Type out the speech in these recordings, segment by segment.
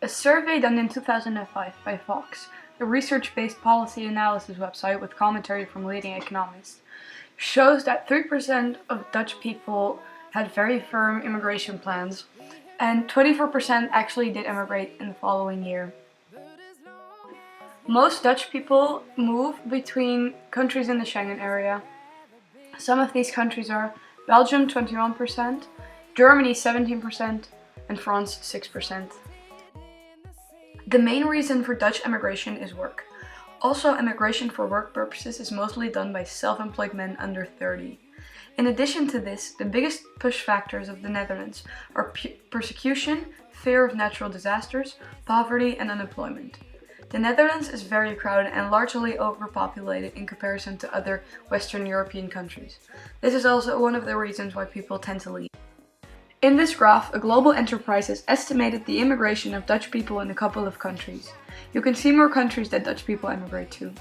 survey done in 2005 by Fox, a research-based policy analysis website with commentary from leading economists, shows that 3% of Dutch people had very firm immigration plans, and 24% actually did immigrate in the following year. Most Dutch people move between countries in the Schengen area. Some of these countries are Belgium 21%, Germany 17%, and France 6%. The main reason for Dutch immigration is work. Also, immigration for work purposes is mostly done by self-employed men under 30. In addition to this, the biggest push factors of the Netherlands are persecution, fear of natural disasters, poverty, and unemployment. The Netherlands is very crowded and largely overpopulated in comparison to other Western European countries. This is also one of the reasons why people tend to leave. In this graph, a global enterprise has estimated the immigration of Dutch people in a couple of countries. You can see more countries that Dutch people emigrate to.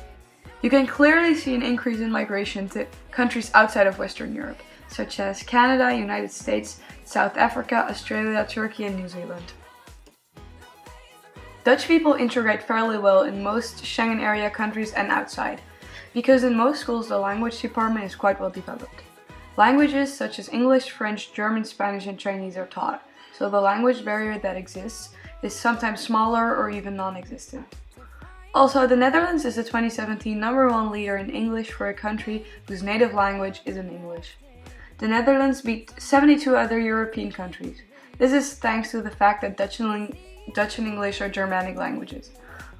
You can clearly see an increase in migration to countries outside of Western Europe, such as Canada, United States, South Africa, Australia, Turkey, and New Zealand. Dutch people integrate fairly well in most Schengen area countries and outside, because in most schools the language department is quite well developed. Languages such as English, French, German, Spanish, and Chinese are taught, so the language barrier that exists is sometimes smaller or even non-existent. Also, the Netherlands is the 2017 #1 leader in English for a country whose native language isn't English. The Netherlands beat 72 other European countries. This is thanks to the fact that Dutch and English are Germanic languages.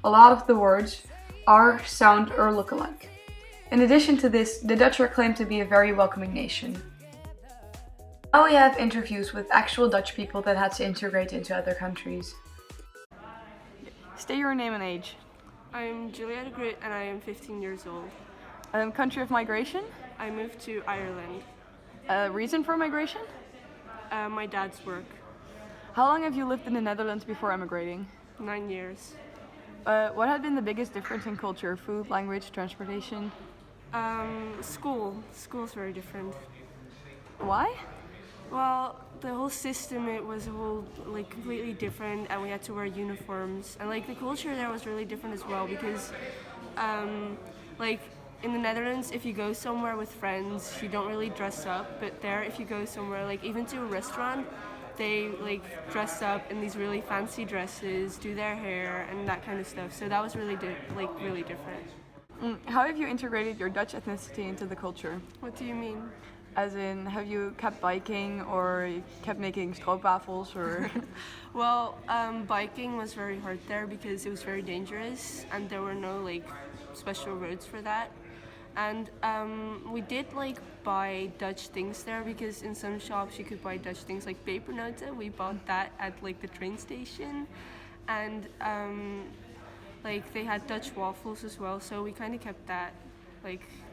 A lot of the words are, sound, or look alike. In addition to this, the Dutch are claimed to be a very welcoming nation. Now we have interviews with actual Dutch people that had to integrate into other countries. State your name and age. I'm Juliette Grit and I am 15 years old. Country of migration? I moved to Ireland. Reason for migration? My dad's work. How long have you lived in the Netherlands before emigrating? 9 years. What had been the biggest difference in culture? Food, language, transportation? School's very different. Why? Well, the whole system, it was completely different, and we had to wear uniforms. And the culture there was really different as well, because in the Netherlands, if you go somewhere with friends, you don't really dress up. But there, if you go somewhere, even to a restaurant, they dress up in these really fancy dresses, do their hair, and that kind of stuff. So that was really really different. How have you integrated your Dutch ethnicity into the culture? What do you mean? As in, have you kept biking or you kept making stroopwafels or? Well, biking was very hard there because it was very dangerous and there were no special roads for that. And we did buy Dutch things there, because in some shops you could buy Dutch things like pepernoten. We bought that at the train station, and they had Dutch waffles as well. So we kind of kept that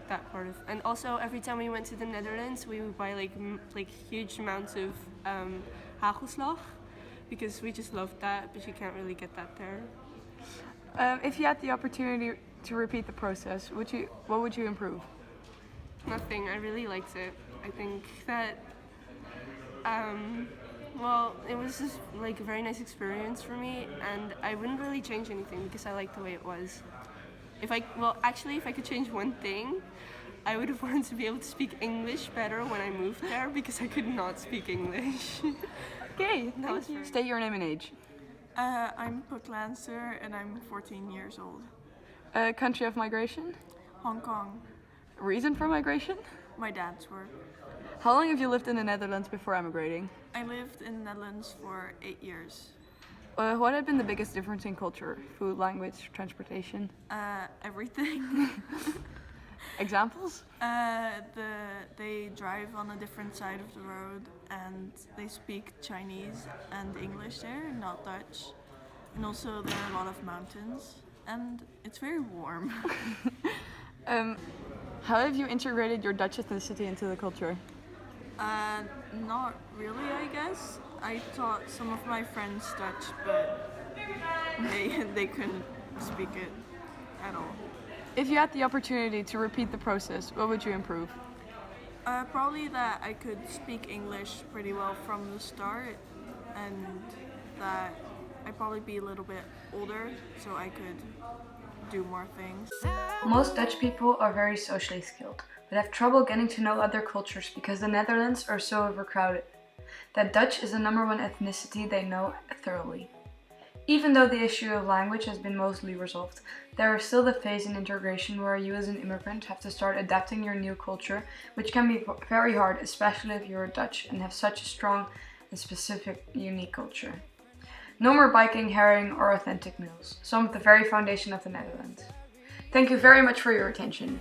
that part of. And also every time we went to the Netherlands, we would buy huge amounts of hagelslag, because we just loved that, but you can't really get that there. If you had the opportunity to repeat the process, what would you improve? Nothing. I really liked it. I think that it was just a very nice experience for me, and I wouldn't really change anything because I liked the way it was. If I could change one thing, I would have wanted to be able to speak English better when I moved there, because I could not speak English. Okay, thank you. State your name and age. I'm Puk Lancer and I'm 14 years old. Country of migration? Hong Kong. Reason for migration? My dad's work. How long have you lived in the Netherlands before emigrating? I lived in the Netherlands for 8 years. What had been the biggest difference in culture? Food, language, transportation? Everything. Examples? They drive on a different side of the road and they speak Chinese and English there, not Dutch. And also there are a lot of mountains and it's very warm. How have you integrated your Dutch ethnicity into the culture? Not really, I guess. I taught some of my friends Dutch, but they couldn't speak it at all. If you had the opportunity to repeat the process, what would you improve? Probably that I could speak English pretty well from the start, and that I'd probably be a little bit older so I could do more things. Most Dutch people are very socially skilled, but have trouble getting to know other cultures because the Netherlands are so overcrowded. That Dutch is the #1 ethnicity they know thoroughly. Even though the issue of language has been mostly resolved, there is still the phase in integration where you as an immigrant have to start adapting your new culture, which can be very hard, especially if you're Dutch and have such a strong and specific, unique culture. No more biking, herring, or authentic meals, some of the very foundation of the Netherlands. Thank you very much for your attention.